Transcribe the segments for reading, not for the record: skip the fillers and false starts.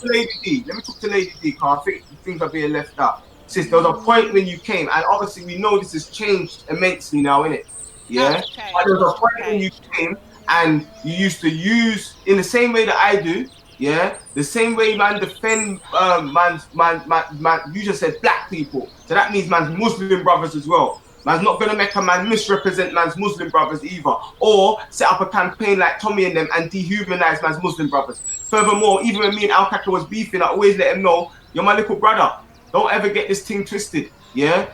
to Lady D. Let me talk to Lady D, because I think things are being left out. Sis, there was a point when you came, and obviously we know this has changed immensely now, innit? Yeah? But there was a point when you came, and you used to use, in the same way that I do, yeah, the same way man defend man, you just said black people. So that means man's Muslim brothers as well. Man's not gonna make a man misrepresent man's Muslim brothers either, or set up a campaign like Tommy and them and dehumanize man's Muslim brothers. Furthermore, even when me and Al Kaka was beefing, I always let him know, you're my little brother. Don't ever get this thing twisted, yeah?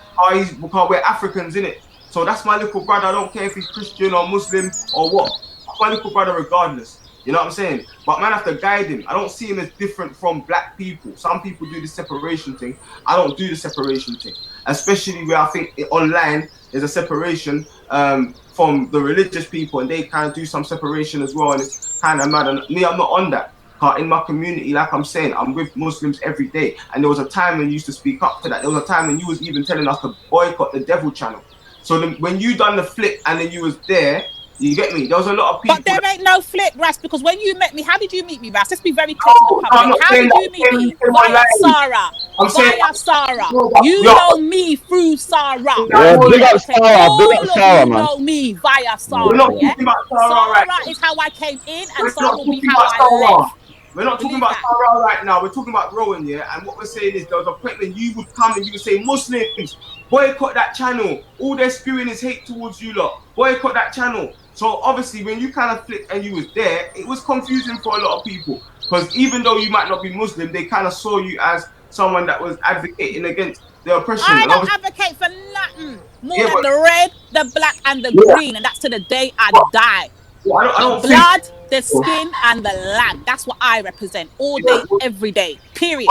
Because we're Africans, innit? So that's my little brother. I don't care if he's Christian or Muslim or what. That's my little brother regardless. You know what I'm saying? But man, I have to guide him. I don't see him as different from black people. Some people do the separation thing. I don't do the separation thing. Especially where I think online there's a separation from the religious people, and they kind of do some separation as well. And it's kind of mad. And me, I'm not on that. In my community, like I'm saying, I'm with Muslims every day. And there was a time when you used to speak up to that. There was a time when you was even telling us to boycott the Devil Channel. So when you done the flip and then you was there, you get me? There was a lot of people. But there ain't no flip, Ras, because when you met me, how did you meet me, Ras? Let's be very clear to the public. How did you meet me? Via Sarah. Via Sarah. You know me through Sarah. Yeah, big up Sarah. Big up Sarah, man. You know me via Sarah. We're not talking about Sarah, Sarah is how I came in, and Sarah will be how I left. We're not talking about Sarah right now. We're talking about Rowan, yeah? And what we're saying is there was a point when you would come and you would say, Muslims, boycott that channel. All they're spewing is hate towards you lot. Boycott that channel. So obviously when you kind of flipped and you was there, it was confusing for a lot of people. Because even though you might not be Muslim, they kind of saw you as someone that was advocating against the oppression. I don't advocate for nothing more than the red, the black, and the green. And that's to the day I die. I don't the blood, the skin, and the land. That's what I represent all day, every day. Period.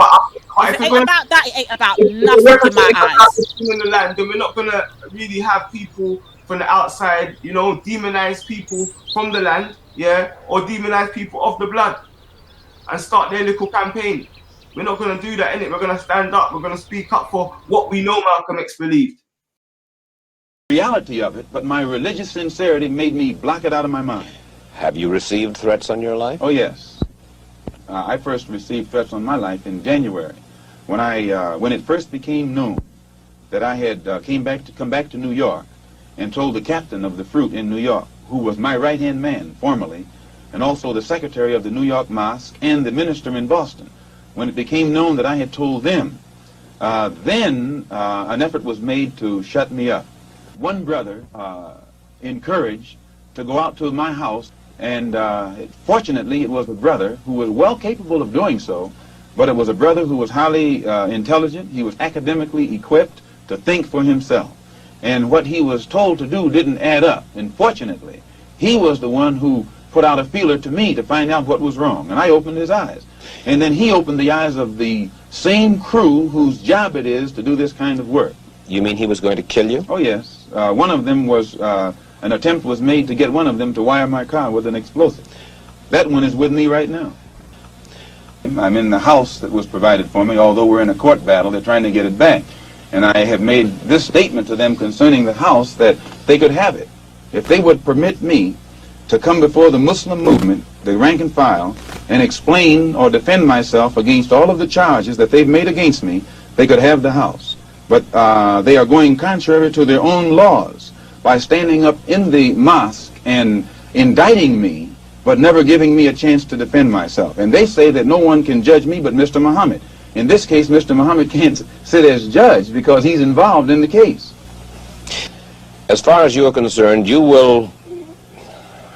If it ain't about that, it ain't about nothing in my eyes. In the land, then we're not gonna really have people from the outside, you know, demonize people from the land, yeah, or demonize people of the blood, and start their little campaign. We're not gonna do that, innit? We're gonna stand up. We're gonna speak up for what we know Malcolm X believed. Reality of it, but my religious sincerity made me block it out of my mind. Have you received threats on your life? Oh yes, I first received threats on my life in January, when it first became known that I had come back to New York, and told the captain of the Fruit in New York, who was my right-hand man formerly, and also the secretary of the New York Mosque and the minister in Boston. When it became known that I had told them, then an effort was made to shut me up. One brother encouraged to go out to my house, and fortunately it was a brother who was well capable of doing so, but it was a brother who was highly intelligent. He was academically equipped to think for himself, and what he was told to do didn't add up, and fortunately he was the one who put out a feeler to me to find out what was wrong, and I opened his eyes, and then he opened the eyes of the same crew whose job it is to do this kind of work. You mean he was going to kill you? Oh yes. One of them was, an attempt was made to get one of them to wire my car with an explosive. That one is with me right now. I'm in the house that was provided for me, although we're in a court battle, they're trying to get it back. And I have made this statement to them concerning the house, that they could have it if they would permit me to come before the Muslim movement, the rank and file, and explain or defend myself against all of the charges that they've made against me. They could have the house. But they are going contrary to their own laws by standing up in the mosque and indicting me, but never giving me a chance to defend myself. And they say that no one can judge me but Mr. Muhammad. In this case, Mr. Muhammad can't sit as judge because he's involved in the case. As far as you are concerned, you will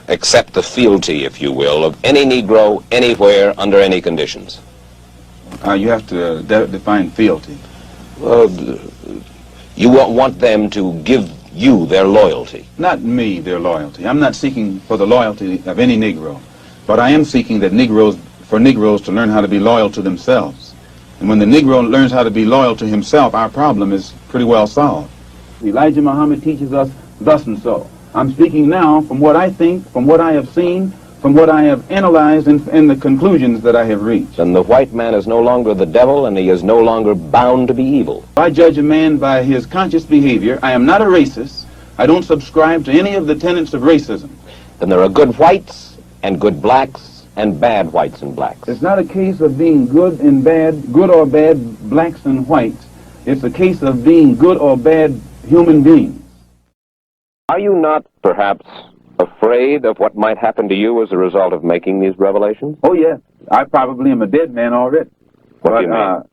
accept the fealty, if you will, of any Negro anywhere under any conditions. You have to define fealty. Well, you want them to give you their loyalty. Not me, their loyalty. I'm not seeking for the loyalty of any Negro, but I am seeking that for Negroes to learn how to be loyal to themselves. And when the Negro learns how to be loyal to himself, our problem is pretty well solved. Elijah Muhammad teaches us thus and so. I'm speaking now from what I think, from what I have seen, from what I have analyzed and the conclusions that I have reached. And the white man is no longer the devil, and he is no longer bound to be evil. I judge a man by his conscious behavior. I am not a racist. I don't subscribe to any of the tenets of racism. Then there are good whites and good blacks and bad whites and blacks. It's not a case of being good and bad, good or bad blacks and whites. It's a case of being good or bad human beings. Are you not, perhaps, afraid of what might happen to you as a result of making these revelations? Oh, yes. I probably am a dead man already. What do you mean?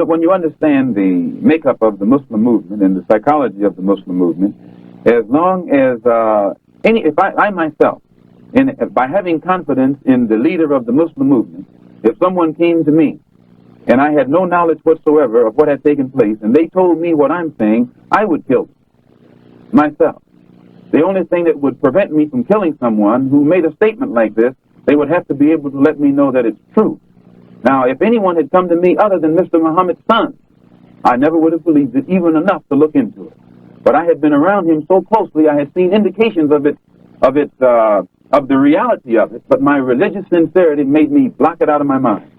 When you understand the makeup of the Muslim movement and the psychology of the Muslim movement, as long as I myself, by having confidence in the leader of the Muslim movement, if someone came to me and I had no knowledge whatsoever of what had taken place, and they told me what I'm saying, I would kill them myself. The only thing that would prevent me from killing someone who made a statement like this, they would have to be able to let me know that it's true. Now, if anyone had come to me other than Mr. Muhammad's son, I never would have believed it even enough to look into it. But I had been around him so closely, I had seen indications of the reality of it, but my religious sincerity made me block it out of my mind.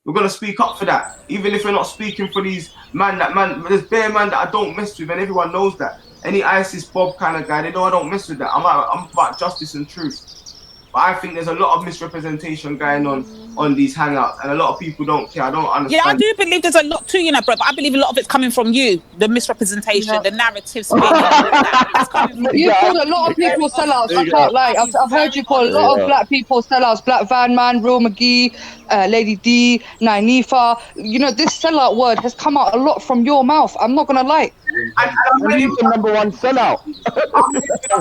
We're gonna speak up for that, even if we're not speaking for these there's bare man that I don't mess with, and everyone knows that. Any ISIS Bob kind of guy, they know I don't mess with that. I'm about justice and truth. But I think there's a lot of misrepresentation going on these hangouts, and a lot of people don't care. I don't understand. Yeah, I do believe there's a lot too, you know, bro. But I believe a lot of it's coming from you. The misrepresentation, the narrative spinning. That's coming from you. Called a lot of people sellouts. I can't lie. I've heard you call a lot of black people sellouts. Black Van Man, Real McGee, Lady D, Nyanifa. You know, this sellout word has come out a lot from your mouth. I'm not gonna lie. And he's the #1 sellout.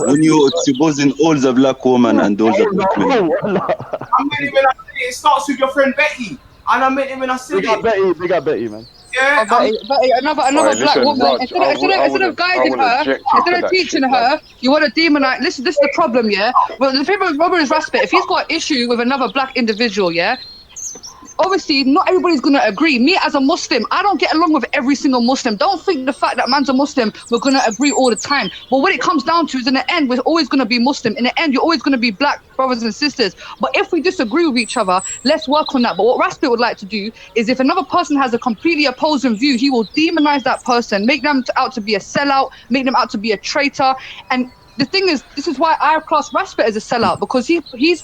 When you exposing all the black women and all the black men. I meant it when I said it. It starts with your friend Betty, and I meant it when I said it. Big up Betty, man. Yeah, another black woman. Instead of guiding her, instead of teaching her, you want to demonize. Listen, this is the problem, yeah. Well, the problem is Raspet. If he's got an issue with another black individual, yeah. Obviously, not everybody's going to agree. Me as a Muslim, I don't get along with every single Muslim. Don't think the fact that man's a Muslim, we're going to agree all the time. But what it comes down to is in the end, we're always going to be Muslim. In the end, you're always going to be black brothers and sisters. But if we disagree with each other, let's work on that. But what Raspet would like to do is if another person has a completely opposing view, he will demonize that person, make them out to be a sellout, make them out to be a traitor. And the thing is, this is why I class Raspet as a sellout, because his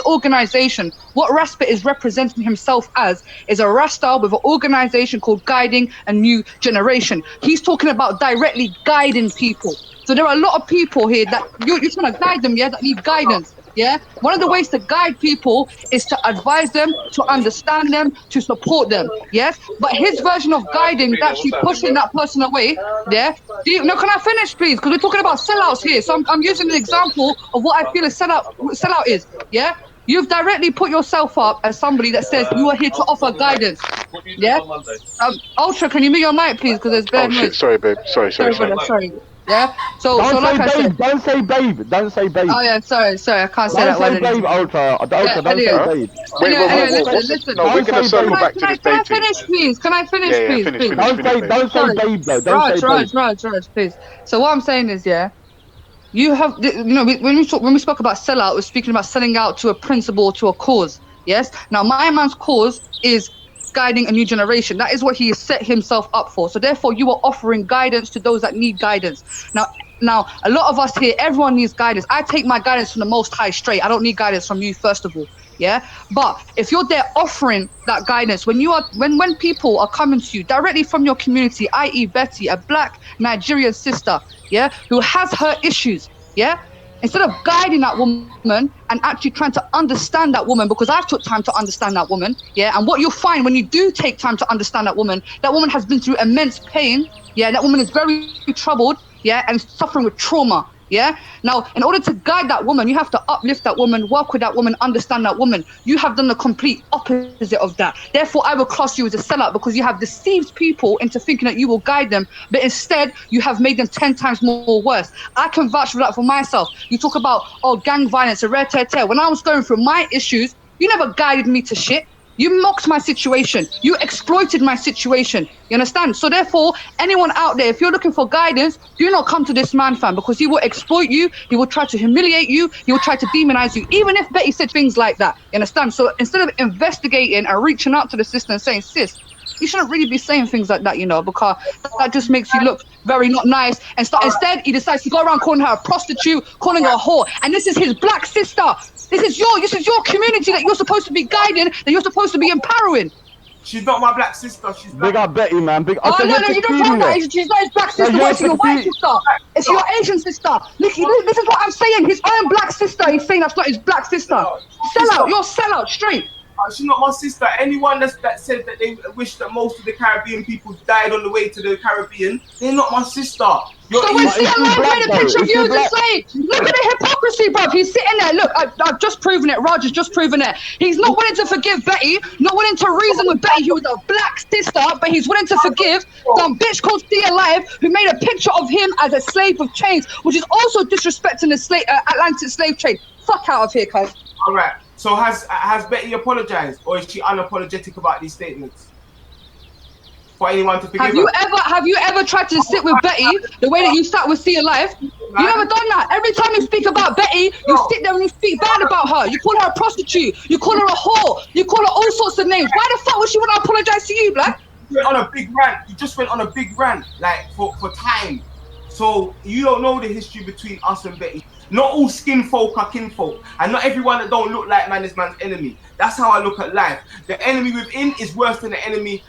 organization, what Raspet is representing himself as, is a Rasta with an organization called Guiding a New Generation. He's talking about directly guiding people. So there are a lot of people here that you're trying to guide them, yeah, that need guidance. Yeah, one of the ways to guide people is to advise them, to understand them, to support them. Yes, but his version of guiding is actually pushing that person away. Yeah, no, can I finish, please? Because we're talking about sellouts here. So I'm using an example of what I feel a sellout is. Yeah, you've directly put yourself up as somebody that says you are here to offer guidance. Yeah, Ultra, can you mute your mic, please? Because there's bare noise. Sorry, babe. Sorry. Yeah. So like I said, don't say babe. Don't say babe. Oh yeah, sorry. I can't say that word. Don't say babe, Ultra. Don't say babe. Listen. No, we're gonna circle back to this dating. Can I finish, please? Can I finish, please? Don't say babe though. Don't say babe. Raj, please. So what I'm saying is, yeah, you have, you know, when we spoke about sellout, we're speaking about selling out to a principle, to a cause. Yes. Now, my man's cause is guiding a new generation. That is what he has set himself up for. So therefore, you are offering guidance to those that need guidance. Now, a lot of us here, everyone needs guidance. I take my guidance from the Most High straight. I don't need guidance from you, first of all. Yeah, but if you're there offering that guidance, when people are coming to you directly from your community, i.e. Betty, a black Nigerian sister, yeah, who has her issues, yeah, instead of guiding that woman and actually trying to understand that woman, because I've took time to understand that woman, yeah, and what you'll find when you do take time to understand that woman has been through immense pain, yeah, that woman is very troubled, yeah, and suffering with trauma. Yeah. Now, in order to guide that woman, you have to uplift that woman, work with that woman, understand that woman. You have done the complete opposite of that. Therefore, I will class you as a sellout because you have deceived people into thinking that you will guide them, but instead you have made them 10 times more worse. I can vouch for that for myself. You talk about, gang violence, a rare tear. When I was going through my issues, you never guided me to shit. You mocked my situation. You exploited my situation. You understand? So therefore, anyone out there, if you're looking for guidance, do not come to this man, fam, because he will exploit you. He will try to humiliate you. He will try to demonize you, even if Betty said things like that. You understand? So instead of investigating and reaching out to the sister and saying, sis, you shouldn't really be saying things like that, you know, because that just makes you look very not nice. And instead, he decides to go around calling her a prostitute, calling her a whore. And this is his black sister. This is your community that you're supposed to be guiding, that you're supposed to be empowering. She's not my black sister. She's big up Betty, man. Big. Oh no, you don't know that. She's not his black sister. It's your white sister. It's your Asian sister. Look, this is what I'm saying. His own black sister. He's saying that's not his black sister. Sell out. You're sell out straight. She's not my sister. Anyone that said that they wish that most of the Caribbean people died on the way to the Caribbean, they're not my sister. So when Sia Live made a picture of you as a slave, look at the hypocrisy, bruv. He's sitting there. Look, I've just proven it. Raj has just proven it. He's not willing to forgive Betty, not willing to reason with Betty, who was a black sister, but he's willing to forgive some bitch called Sia Live, who made a picture of him as a slave with chains, which is also disrespecting the Atlantic slave trade. Fuck out of here, cuz. All right. So has Betty apologized, or is she unapologetic about these statements? For anyone to forgive her? Have you ever tried to sit with Betty the way that you sat with Sia Live? You never done that. Every time you speak about Betty, you sit there and you speak bad about her. You call her a prostitute. You call her a whore. You call her all sorts of names. Why the fuck would she want to apologize to you, Black? You went on a big rant. You just went on a big rant, like for time. So you don't know the history between us and Betty. Not all skin folk are kinfolk, and not everyone that don't look like man is man's enemy. That's how I look at life. The enemy within is worse than the enemy.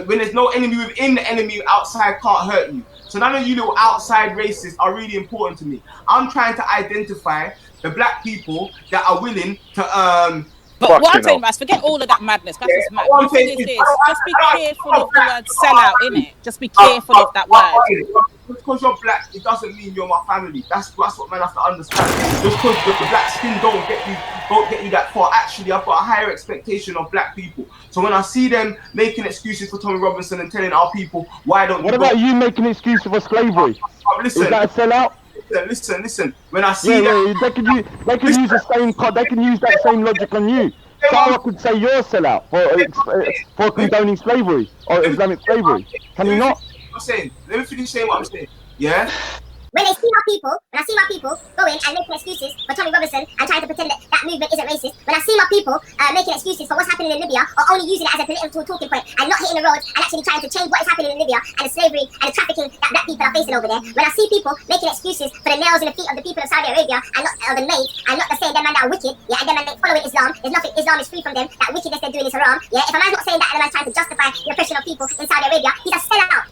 When there's no enemy within, the enemy outside can't hurt you. So none of you little outside racists are really important to me. I'm trying to identify the black people that are willing to But what I'm saying, Ras, forget all of that madness. That's just mad. The thing is this, just be careful of the word sellout, innit? Just be careful of that word. Just because you're black, it doesn't mean you're my family. That's what man has to understand. Just because the black skin don't get you that far. Actually, I've got a higher expectation of black people. So when I see them making excuses for Tommy Robinson and telling our people, why don't What about you making excuses for slavery? Listen, is that a sellout? Listen. When I see that, they can use the same. They can use that same logic on you. Sarah could say you're a sellout for condoning slavery or Islamic slavery. Can you not? Let me finish saying what I'm saying. Yeah. When I see my people going and making excuses for Tommy Robinson and trying to pretend that that movement isn't racist, when I see my people making excuses for what's happening in Libya or only using it as a political talking point and not hitting the road and actually trying to change what is happening in Libya and the slavery and the trafficking that black people are facing over there, when I see people making excuses for the nails in the feet of the people of Saudi Arabia and not the maids and not saying them man that are wicked, yeah, and them man following Islam, there's nothing, Islam is free from them, that wickedness they're doing is haram, yeah, if a man's not saying that and a man's trying to justify the oppression of people in Saudi Arabia, he's a sellout.